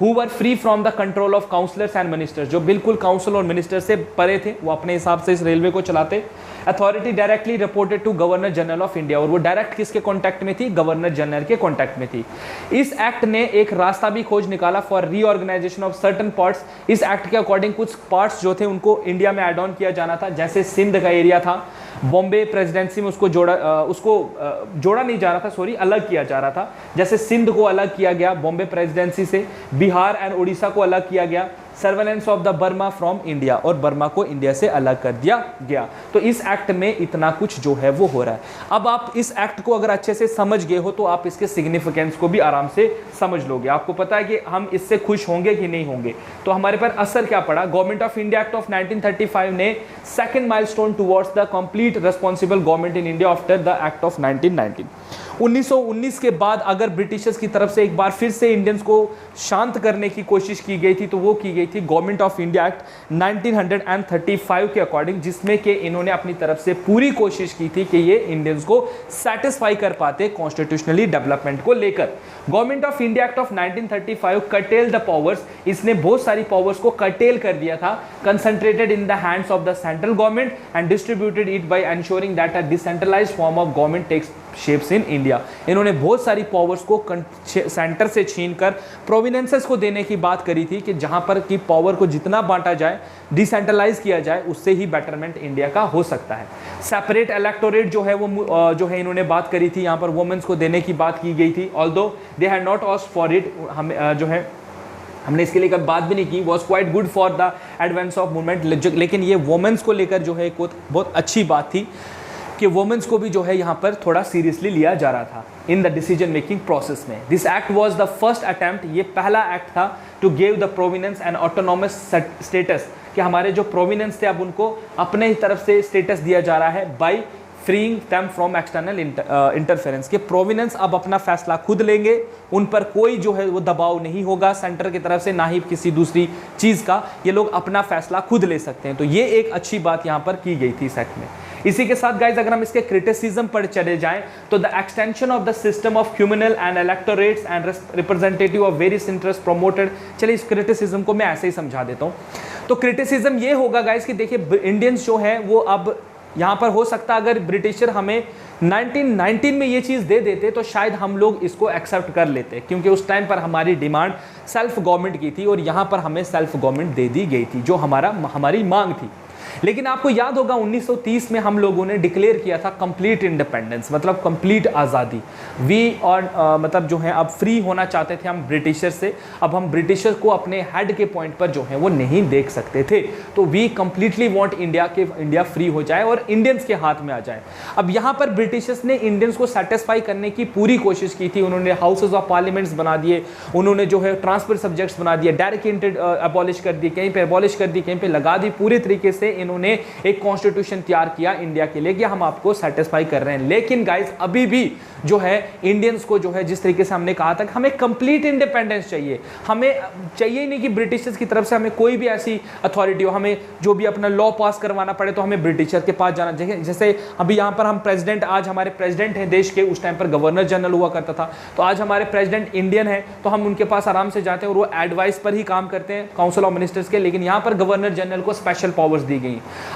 who were free from the control of councillors and ministers, जो बिल्कुल काउंसिल और मिनिस्टर से परे थे, वो अपने हिसाब से इस रेलवे को चलाते। Authority directly reported to governor general of India, और वो डायरेक्ट किसके कॉन्टैक्ट में थी, गवर्नर जनरल के कॉन्टैक्ट में थी। इस एक्ट ने एक रास्ता भी खोज निकाला for reorganisation of certain parts. इस एक्ट के अकॉर्डिंग कुछ पार्ट्स जो थे उनको इंडिया में एड ऑन किया जाना था, जैसे सिंध का एरिया था, बॉम्बे प्रेसिडेंसी में उसको जोड़ा नहीं जा रहा था, सॉरी, अलग किया जा रहा था। जैसे सिंध को अलग किया गया बॉम्बे प्रेसिडेंसी से, बिहार एंड उड़ीसा को अलग किया गया, surveillance of the Burma from India, और बर्मा को इंडिया से अलग कर दिया गया। तो इस एक्ट में इतना कुछ जो है वो हो रहा है। अब आप इस एक्ट को अगर अच्छे से समझ गए हो तो आप इसके सिग्निफिकेंस को भी आराम से समझ लोगे। आपको पता है कि हम इससे खुश होंगे कि नहीं होंगे। तो हमारे पर असर क्या पड़ा, government of India act of 1935 ने second milestone towards the complete responsible government in India after the act of 1919। 1919 के बाद अगर ब्रिटिशर्स की तरफ से एक बार फिर से इंडियंस को शांत करने की कोशिश की गई थी, तो वो की गई थी गवर्नमेंट ऑफ इंडिया एक्ट 1935 के अकॉर्डिंग, जिसमें कि इन्होंने अपनी तरफ से पूरी कोशिश की थी कि ये इंडियंस को सेटिस्फाई कर पाते कॉन्स्टिट्यूशनली डेवलपमेंट को लेकर। Government of India act of 1935 कटेल द पावर्स, इसने बहुत सारी पावर्स को कटेल कर दिया था, concentrated in the hands of the central government and distributed it by ensuring that a decentralised form of government takes shapes in India. इन्होंने बहुत सारी पावर्स को सेंटर से छीनकर प्रोविनेंसेस को देने की बात करी थी कि जहां पर की पावर को जितना बांटा जाए, डिसेंट्रलाइज किया जाए, उससे ही बेटरमेंट इंडिया का हो सकता है। सेपरेट इलेक्टोरेट जो है वो जो है इन्होंने बात करी थी, यहाँ पर वुमेन्स को देने की बात की गई थी। Although they had not asked for it, हम जो है हमने इसके लिए कभी बात भी नहीं की, was quite good for the advance of movement, लेकिन ये वुमेन्स को लेकर जो है बहुत अच्छी बात थी कि वुमेन्स को भी जो है यहाँ पर थोड़ा सीरियसली लिया जा रहा था in the decision making process में। This act was the first attempt, ये पहला एक्ट था to give the provinces and autonomous status, कि हमारे जो प्रोविनेंस थे अब उनको अपने ही तरफ से स्टेटस दिया जा रहा है by freeing them from external interference, के प्रोविनेंस अब अपना फैसला खुद लेंगे, उन पर कोई जो है वो दबाव नहीं होगा सेंटर की तरफ से, ना ही किसी दूसरी चीज़ का, ये लोग अपना फैसला खुद ले सकते हैं। तो ये एक अच्छी बात यहाँ पर की गई थी इस एक्ट में। इसी के साथ गाइज अगर हम इसके क्रिटिसिज्म पर चले जाएं तो the extension of the system of communal and electorates and representative of various interest promoted. चलिए इस क्रिटिसिज्म को मैं ऐसे ही समझा देता हूँ। तो क्रिटिसिज्म ये होगा गाइज कि देखिए इंडियंस जो है वो अब यहाँ पर हो सकता है अगर ब्रिटिशर हमें 1919 में ये चीज़ दे देते तो शायद हम लोग इसको एक्सेप्ट कर लेते, क्योंकि उस टाइम पर हमारी डिमांड सेल्फ गवर्नमेंट की थी और यहाँ पर हमें सेल्फ गवर्नमेंट दे दी गई थी जो हमारी मांग थी। लेकिन आपको याद होगा 1930 में हम लोगों ने डिक्लेयर किया था कंप्लीट इंडिपेंडेंस, मतलब कंप्लीट आज़ादी। वी और मतलब जो है अब फ्री होना चाहते थे हम ब्रिटिशर से। अब हम ब्रिटिशर को अपने हेड के पॉइंट पर जो है वो नहीं देख सकते थे। तो we completely want India free हो जाए और इंडियंस के हाथ में आ जाए। अब यहाँ पर ब्रिटिशर्स ने इंडियंस को सेटिस्फाई करने की पूरी कोशिश की थी। उन्होंने हाउसेज ऑफ पार्लियामेंट्स बना दिए, उन्होंने जो है ट्रांसफर सब्जेक्ट्स बना दिए, डायरेक्ट एंट्री अबॉलिश कर दी, कहीं पे अबॉलिश कर दी, कहीं पे लगा दी। पूरे तरीके से इन्होंने एक कॉन्स्टिट्यूशन तैयार किया इंडिया के लिए कि हम आपको सेटिस्फाई कर रहे हैं। लेकिन गाइस अभी भी जो है इंडियंस को जो है जिस तरीके से हमने कहा था कि हमें कंप्लीट इंडिपेंडेंस चाहिए, हमें चाहिए ही नहीं कि ब्रिटिशर्स की तरफ से हमें कोई भी ऐसी अथॉरिटी हो, हमें जो भी अपना लॉ पास करवाना पड़े तो हमें ब्रिटिशर के पास जाना चाहिए। जैसे अभी यहाँ पर हम प्रेसिडेंट, आज हमारे प्रेसिडेंट हैं देश के, उस टाइम पर गवर्नर जनरल हुआ करता था। तो आज हमारे प्रेसिडेंट इंडियन है तो हम उनके पास आराम से जाते हैं और वो एडवाइस पर ही काम करते हैं, काउंसिल ऑफ मिनिस्टर्स के। लेकिन यहाँ पर गवर्नर जनरल को स्पेशल पावर्स दी गई।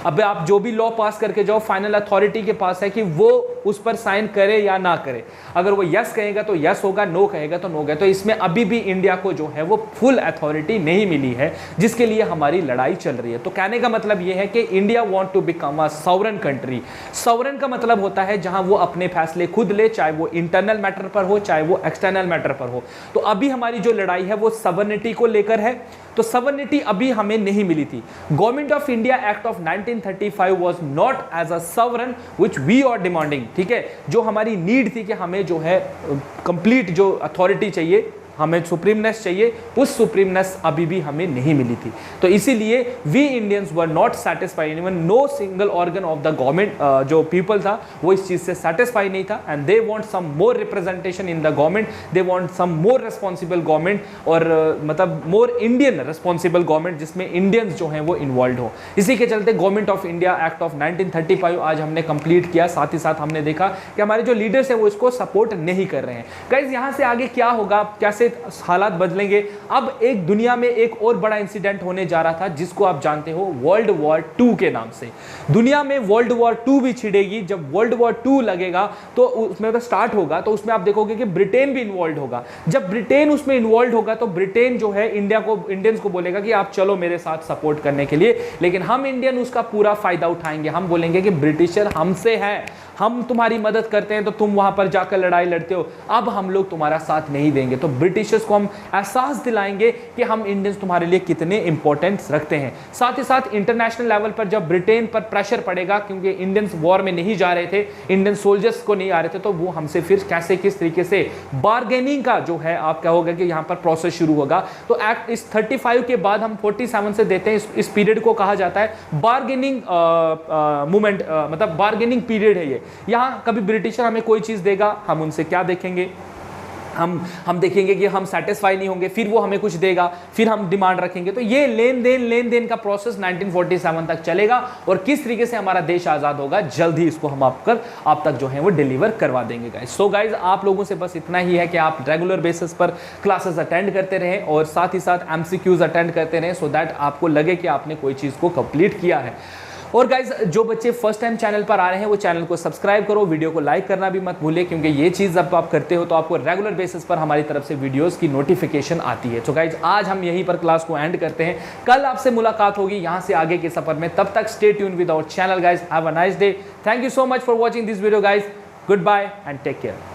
अब आप जो भी लॉ पास करके जाओ, फाइनल अथॉरिटी के पास है कि वो उस पर साइन करे या ना करे। अगर वो यस कहेगा तो यस होगा, नो कहेगा तो नो होगा। तो इसमें अभी भी इंडिया को जो है वो फुल अथॉरिटी नहीं मिली है, जिसके लिए हमारी लड़ाई चल रही है। तो कहने का मतलब ये है कि India want to become a sovereign country. Sovereign का मतलब होता है जहां वो अपने फैसले खुद ले, चाहे वो इंटरनल मैटर पर हो चाहे वो एक्सटर्नल मैटर पर हो। तो अभी हमारी जो लड़ाई है वो सॉवरनिटी को लेकर है। तो सॉवरनिटी अभी हमें नहीं मिली थी। Government of India act of 1935 was not as a sovereign which we are demanding. ठीक है, जो हमारी नीड थी कि हमें जो है कंप्लीट जो अथॉरिटी चाहिए, हमें सुप्रीमनेस चाहिए, उस सुप्रीमनेस अभी भी हमें नहीं मिली थी। तो इसीलिए we Indians were not satisfied, even no single organ of the government जो पीपल था वो इस चीज से सेटिस्फाई नहीं था। And they want some more representation in the government, they want some more responsible government, और मतलब मोर इंडियन रिस्पॉन्सिबल गवर्नमेंट जिसमें इंडियंस जो हैं वो इन्वॉल्व हो। इसी के चलते government of India act of 1935 आज हमने कंप्लीट किया। साथ ही साथ हमने देखा कि हमारे जो लीडर्स हैं वो इसको सपोर्ट नहीं कर रहे हैं। गाइस यहाँ से आगे क्या होगा, कैसे हालात बदलेंगे। अब एक दुनिया में एक और बड़ा इंसिडेंट होने जा रहा था जिसको आप जानते हो वर्ल्ड वॉर 2 के नाम से। दुनिया में वर्ल्ड वॉर 2 भी छिड़ेगी। जब वर्ल्ड वॉर 2 लगेगा तो उसमें तो स्टार्ट होगा तो उसमें आप देखोगे कि ब्रिटेन भी इन्वॉल्व होगा। जब ब्रिटेन उसमें इन्वॉल्व होगा तो ब्रिटेन जो है इंडियंस को बोलेगा कि आप चलो मेरे साथ सपोर्ट करने के लिए, लेकिन हम इंडियन उसका पूरा फायदा उठाएंगे। हम बोलेंगे कि ब्रिटिशर हमसे है, हम तुम्हारी मदद करते हैं तो तुम वहां पर जाकर लड़ाई लड़ते हो, अब हम लोग तुम्हारा साथ नहीं देंगे। तो ब्रिटिशर्स को हम एहसास दिलाएंगे कि हम इंडियंस तुम्हारे लिए कितने इंपॉर्टेंस रखते हैं। साथ ही साथ इंटरनेशनल लेवल पर जब ब्रिटेन पर प्रेशर पड़ेगा, क्योंकि इंडियंस वॉर में नहीं जा रहे थे, इंडियन सोल्जर्स को नहीं आ रहे थे, तो वो हमसे फिर कैसे किस तरीके से बार्गेनिंग का जो है आप कहोगे कि यहाँ पर प्रोसेस शुरू होगा। तो एक्ट इस 35 के बाद हम 47 से देते हैं, इस पीरियड को कहा जाता है बार्गेनिंग मूवमेंट, मतलब बार्गेनिंग पीरियड है ये। यहाँ कभी ब्रिटिशर हमें कोई चीज़ देगा, हम उनसे क्या देखेंगे, हम देखेंगे कि हम सेटिस्फाई नहीं होंगे, फिर वो हमें कुछ देगा, फिर हम डिमांड रखेंगे। तो ये लेन देन का प्रोसेस 1947 तक चलेगा और किस तरीके से हमारा देश आज़ाद होगा, जल्द ही इसको हम आप तक जो है वो डिलीवर करवा देंगे गाइस। सो गाइस, आप लोगों से बस इतना ही है कि आप रेगुलर बेसिस पर क्लासेस अटेंड करते रहें और साथ ही साथ MCQs अटेंड करते रहें, सो दैट आपको लगे कि आपने कोई चीज़ को कंप्लीट किया है। और गाइज, जो बच्चे फर्स्ट टाइम चैनल पर आ रहे हैं वो चैनल को सब्सक्राइब करो, वीडियो को लाइक करना भी मत भूलिए, क्योंकि ये चीज़ जब आप करते हो तो आपको रेगुलर बेसिस पर हमारी तरफ से वीडियोस की नोटिफिकेशन आती है। तो गाइज, आज हम यहीं पर क्लास को एंड करते हैं, कल आपसे मुलाकात होगी यहाँ से आगे के सफर में। तब तक stay tuned with our channel guys. Have a nice day. Thank you so much for watching this video guys. Goodbye and take care.